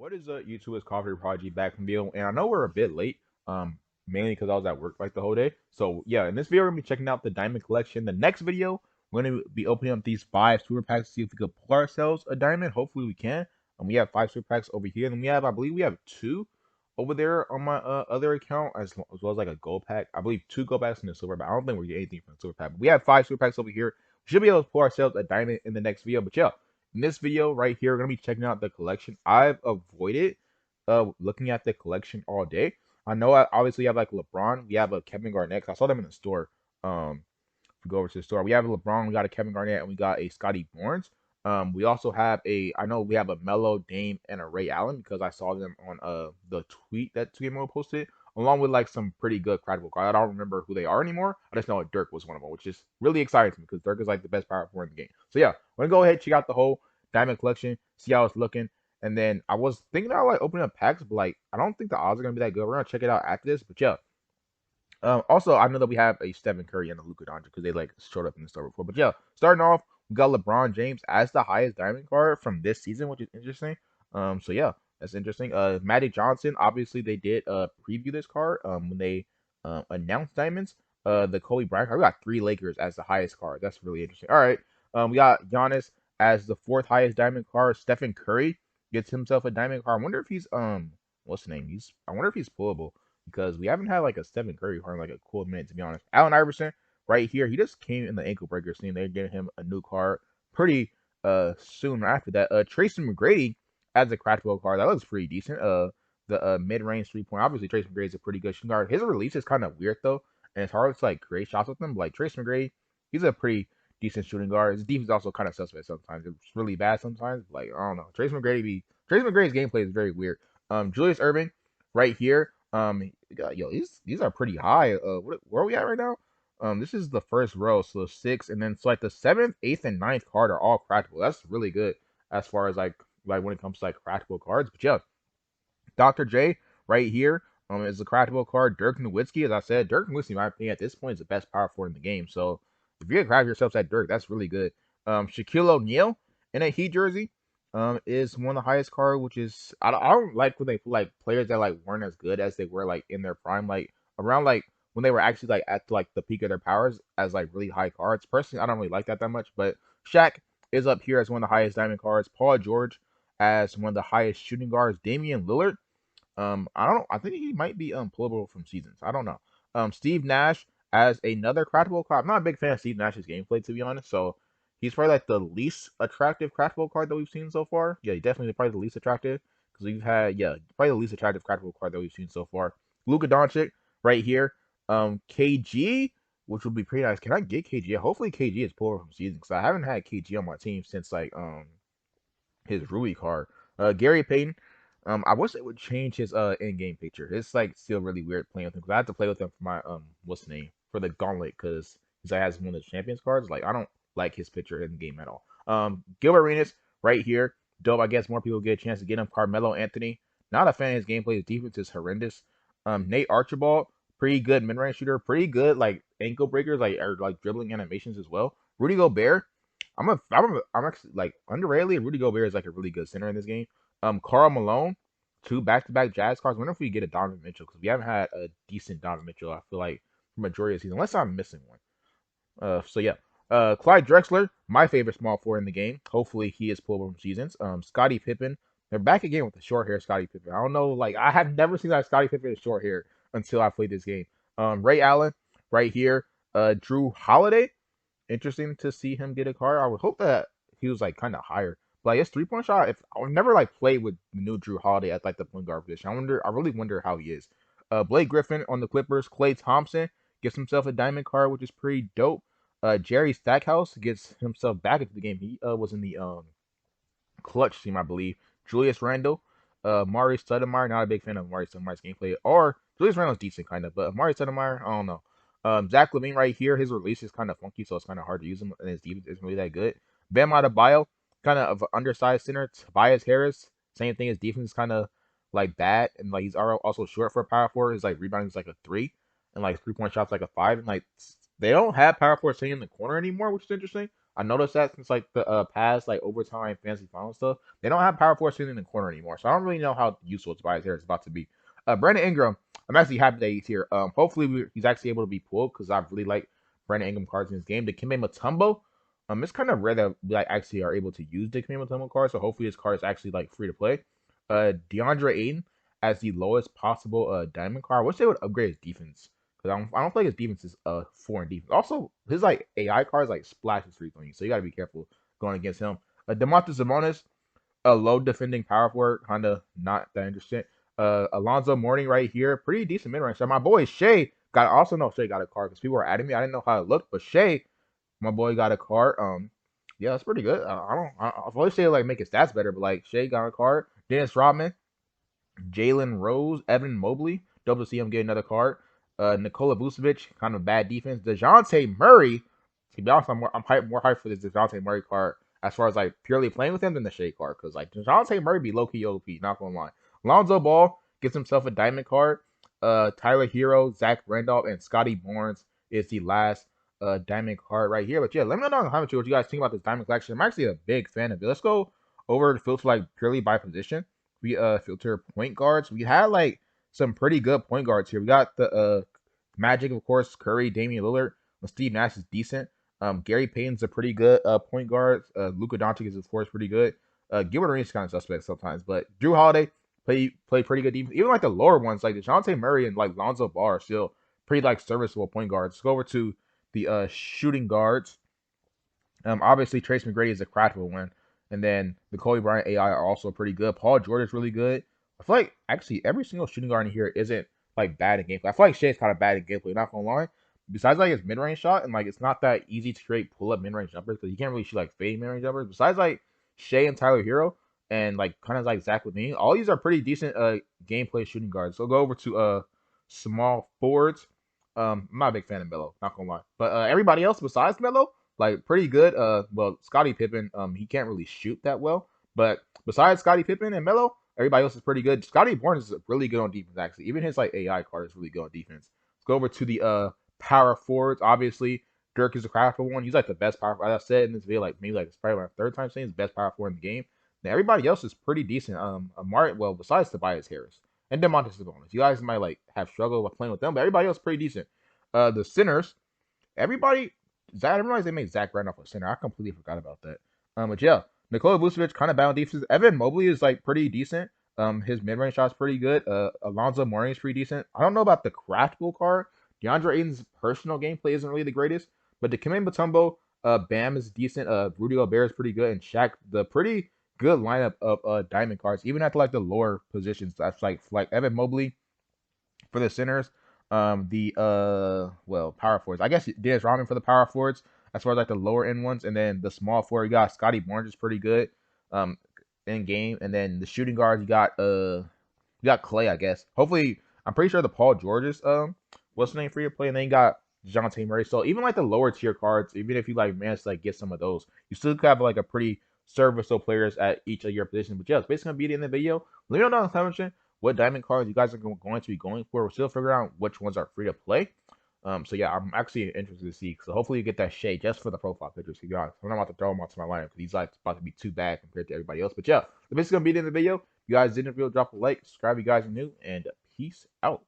What is up, YouTube? It's Coffee Prodigy back from video, and I know we're a bit late, mainly because I was at work like the whole day. So yeah, in this video, we're gonna be checking out the diamond collection. The next video, we're gonna be opening up these 5 super packs to see if we could pull ourselves a diamond. Hopefully, we can. And we have 5 super packs over here, and we have, I believe, we have 2 over there on my other account, as well as like a gold pack. I believe 2 gold packs and a silver pack. I don't think we're getting anything from the silver pack, but we have 5 super packs over here. We should be able to pull ourselves a diamond in the next video. But yeah. In this video right here, we're gonna be checking out the collection. I've avoided looking at the collection all day. I know I obviously have like LeBron. We have a Kevin Garnett. 'Cause I saw them in the store. If we go over to the store, we have a LeBron, we got a Kevin Garnett, and we got a Scotty Barnes. We also have I know we have a Melo, Dame, and a Ray Allen because I saw them on the tweet that 2 posted, along with like some pretty good crackable cards. I don't remember who they are anymore. I just know Dirk was one of them, which is really exciting to me because Dirk is like the best power forward in the game. So yeah, we're gonna go ahead, check out the whole diamond collection, see how it's looking. And then I was thinking about like opening up packs, but like I don't think the odds are gonna be that good. We're gonna check it out after this. But yeah, also, I know that we have a Stephen Curry and a Luka Doncic because they like showed up in the store before. But yeah, starting off, we got LeBron James as the highest diamond card from this season, which is interesting. So yeah, that's interesting. Magic Johnson, obviously they did preview this card when they announced diamonds. The Kobe Bryant card, we got 3 Lakers as the highest card. That's really interesting. All right, we got Giannis as the 4th highest diamond card. Stephen Curry gets himself a diamond card. I wonder if he's what's the name? I wonder if he's pullable because we haven't had like a Stephen Curry card in like a cool minute, to be honest. Allen Iverson, right here, he just came in the ankle breaker scene. They're getting him a new card pretty soon after that. Tracy McGrady as a craftable card. That looks pretty decent. The mid-range 3-point. Obviously, Tracy McGrady is a pretty good shooting guard. His release is kind of weird though, and it's hard to like create shots with him. But, like Tracy McGrady, he's a pretty decent shooting guard. His defense is also kind of suspect sometimes. It's really bad sometimes. Like I don't know. Tracy McGrady's gameplay is very weird. Julius Irving, right here. Yo, these are pretty high. Where are we at right now? This is the first row, so 6, and then so like the 7th, 8th, and 9th card are all crackable. That's really good as far as like when it comes to like crackable cards. But yeah, Dr. J right here is a crackable card. Dirk Nowitzki, as I said, Dirk Nowitzki, in my opinion, at this point is the best power forward in the game. So if you can crack yourself at Dirk, that's really good. Shaquille O'Neal in a Heat jersey is one of the highest card, which is I don't like when they put like players that like weren't as good as they were like in their prime, like around like when they were actually like at like the peak of their powers as like really high cards. Personally, I don't really like that much, but Shaq is up here as one of the highest diamond cards. Paul George as one of the highest shooting guards. Damian Lillard, I don't. I think he might be pullable from seasons. I don't know. Steve Nash as another craftable card. I'm not a big fan of Steve Nash's gameplay, to be honest. So he's probably like the least attractive craftable card that we've seen so far. Yeah, definitely probably the least attractive because we've had probably the least attractive craftable card that we've seen so far. Luka Doncic right here. KG, which would be pretty nice. Can I get KG? Hopefully KG is pullable from seasons because I haven't had KG on my team since like his Rui card. Gary Payton. I wish they would change his in-game picture. It's like still really weird playing with him because I have to play with him for my what's the name for the gauntlet because he has one of the champions cards. Like I don't like his picture in the game at all. Gilbert Arenas right here. Dope. I guess more people get a chance to get him. Carmelo Anthony. Not a fan of his gameplay. His defense is horrendous. Nate Archibald, pretty good mid-range shooter. Pretty good like ankle breakers, like or like dribbling animations as well. Rudy Gobert. I'm actually like underrated. Rudy Gobert is like a really good center in this game. Karl Malone, 2 back-to-back Jazz cards. I wonder if we get a Donovan Mitchell because we haven't had a decent Donovan Mitchell. I feel like for majority of the season, unless I'm missing one. So yeah. Clyde Drexler, my favorite small forward in the game. Hopefully he is pullable from seasons. Scottie Pippen. They're back again with the short hair Scottie Pippen. I don't know, like I have never seen that Scottie Pippen with short hair until I played this game. Ray Allen, right here. Drew Holiday. Interesting to see him get a card. I would hope that he was like kind of higher. But his 3-point shot, if I would never like play with the new Drew Holiday at like the point guard position. I really wonder how he is. Blake Griffin on the Clippers. Klay Thompson gets himself a diamond card, which is pretty dope. Jerry Stackhouse gets himself back into the game. He was in the clutch team, I believe. Julius Randle, Mari Stoudemire. Not a big fan of Mari Stoudemire's gameplay. Or Julius Randle's decent, kind of, but Mari Stoudemire, I don't know. Zach Levine right here. His release is kind of funky, so it's kind of hard to use him, and his defense isn't really that good. Bam Adebayo, kind of an undersized center. Tobias Harris, same thing. His defense is kind of like bad, and like he's also short for a power forward. His like rebounding is like a 3, and like 3-point shots like a 5. And like they don't have power forward sitting in the corner anymore, which is interesting. I noticed that since like the past like overtime fantasy final stuff, they don't have power forward sitting in the corner anymore. So I don't really know how useful Tobias Harris is about to be. Brandon Ingram, I'm actually happy that he's here. Hopefully he's actually able to be pulled because I really like Brandon Ingram cards in this game. The Dikembe Mutombo, it's kind of rare that we like actually are able to use Dikembe Mutombo cards. So hopefully his card is actually like free to play. DeAndre Ayton as the lowest possible diamond card. I wish they would upgrade his defense because I don't think his defense is 4 in defense. Also, his like AI cards like splashes free on you, so you got to be careful going against him. Demontis Sabonis, a low defending power forward, kind of not that interesting. Alonzo Mourning right here, pretty decent mid range. So my boy Shea Shea got a card because people were adding me. I didn't know how it looked, but Shea, my boy, got a card. Yeah, that's pretty good. I've always say like make his stats better, but like Shea got a card. Dennis Rodman, Jalen Rose, Evan Mobley. Dope to see him get another card. Nikola Vucevic, kind of bad defense. DeJounte Murray. To be honest, I'm more hyped for this DeJounte Murray card as far as like purely playing with him than the Shea card. Because like DeJounte Murray be low key OP, not gonna lie. Lonzo Ball gets himself a diamond card. Tyler Hero, Zach Randolph, and Scotty Barnes is the last diamond card right here. But yeah, let me know in the comments what you guys think about this diamond collection. I'm actually a big fan of it. Let's go over the filter like purely by position. We filter point guards. We had like some pretty good point guards here. We got the Magic, of course, Curry, Damian Lillard. Steve Nash is decent. Gary Payton's a pretty good point guard. Luka Doncic is, of course, pretty good. Gilbert Arenas is kind of suspect sometimes, but Drew Holiday play pretty good defense. Even like the lower ones, like DeJounte Murray and like Lonzo Ball are still pretty like serviceable point guards. Let's go over to the shooting guards. Obviously Trace McGrady is a craftable one, and then the Kobe Bryant AI are also pretty good. Paul George is really good. I feel like actually every single shooting guard in here isn't like bad in gameplay. I feel like Shea's kind of bad in gameplay. Not gonna lie. Besides like his mid range shot, and like it's not that easy to create pull up mid range jumpers because you can't really shoot like fade mid range jumpers. Besides like Shea and Tyler Hero and like kind of like Zach LaVine, all these are pretty decent gameplay shooting guards. So go over to small forwards. I'm not a big fan of Melo, not gonna lie. But everybody else besides Melo, like pretty good. Well, Scottie Pippen, he can't really shoot that well. But besides Scottie Pippen and Melo, everybody else is pretty good. Scotty Barnes is really good on defense, actually. Even his like AI card is really good on defense. Let's go over to the power forwards. Obviously, Dirk is a powerful one. He's like the best power. As I said in this video, like maybe like it's probably my third time saying he's the best power forward in the game. Now everybody else is pretty decent. Well, besides Tobias Harris and Demontis Sabonis, you guys might like have struggled with playing with them, but everybody else is pretty decent. The centers, everybody. I didn't realize they made Zach Randolph a center. I completely forgot about that. But yeah, Nikola Vucevic kind of bad on defense. Evan Mobley is like pretty decent. His mid range shot's pretty good. Alonzo Mourning is pretty decent. I don't know about the craftable card. DeAndre Ayton's personal gameplay isn't really the greatest, but the Dikembe Mutombo, Bam is decent. Rudy Gobert is pretty good, and Shaq, the pretty good lineup of diamond cards, even at like the lower positions. That's like Evan Mobley for the centers. Power forwards. I guess Dennis Rodman for the power forwards as far as like the lower end ones, and then the small forward, you got Scotty Barnes is pretty good in game, and then the shooting guards, you got Clay, I guess. Hopefully, I'm pretty sure the Paul George's what's the name for your play, and then you got DeJounte Murray. So even like the lower tier cards, even if you like manage to like get some of those, you still have like a pretty serviceable players at each of your positions. But yeah, it's basically gonna be the end of the video. Let me know down in the comment section what diamond cards you guys are going to be going for. We're still figuring out which ones are free to play. So yeah, I'm actually interested to see. So hopefully you get that shade just for the profile pictures. To be honest, I'm not about to throw them onto my lineup because he's like about to be too bad compared to everybody else. But yeah, this is gonna be the end of the video. If you guys didn't feel, drop a like, subscribe if you guys are new, and peace out.